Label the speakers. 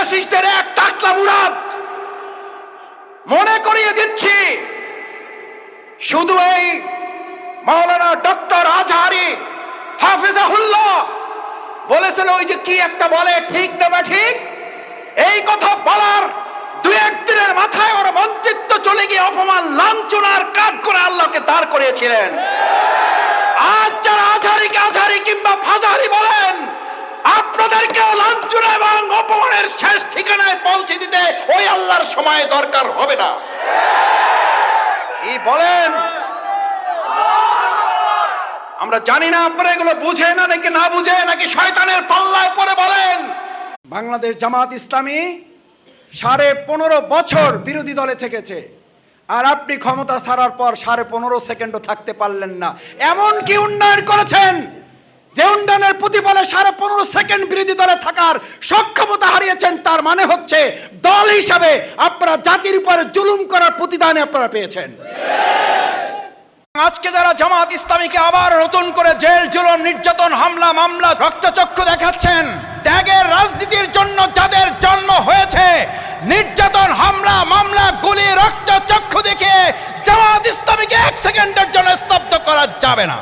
Speaker 1: ফ্যাসিস্টের এক টাকলা মুরাদ। মনে করিয়ে দিচ্ছি, শুধু এই মাওলানা ডক্টর আজহারি হাফিজাহুল্লাহ বলেছিল, ওই যে কি একটা বলে, ঠিক না বা ঠিক, এই কথা বলার দুই একদিনের মাথায় ওর মন্ত্রিত্ব চলে গিয়ে অপমান লাঞ্ছনার কাজ করে আল্লাহকে দাঁড় করিয়েছিলেন। আজ যারা আজহারিকে আজহারি কিংবা ফাজাহারি বলেন, আপনাদেরকেও লাঞ্ছনা এবং অপমানের শেষ ঠিকানায় পৌঁছে দিতে ওই আল্লাহর সময় দরকার হবে না। কি বলেন? আমরা জানি না আপনারা এগুলো বুঝে না নাকি না বুঝে, নাকি শয়তানের পাল্লায় পড়ে বলেন। বাংলাদেশ জামাত ইসলামী 15.5 বছর বিরোধী দলে থেকেছে, আর আপনি ক্ষমতা ছাড়ার পর 15.5 সেকেন্ডও থাকতে পারলেন না। এমন কি উন্নয়ন করেছেন যে উন্নয়নের প্রতিফলে 15.5 সেকেন্ড বিরোধী দলে থাকার সক্ষমতা হারিয়েছেন? তার মানে হচ্ছে দল হিসাবে আপনারা জাতির উপরে জুলুম করার প্রতিদানে আপনারা পেয়েছেন। আজকে যারা জামাত ইসলামীকে আবার নতুন করে জেল জুলুম নির্যাতন হামলা মামলা রক্তচক্ষু দেখাচ্ছেন, ত্যাগের রাজনীতির জন্য যাদের জন্ম হয়েছে, নির্যাতন হামলা মামলা গুলি রক্তচক্ষু দেখে জামাত ইসলামীকে 1 সেকেন্ডের জন্য স্তব্ধ করা যাবে না।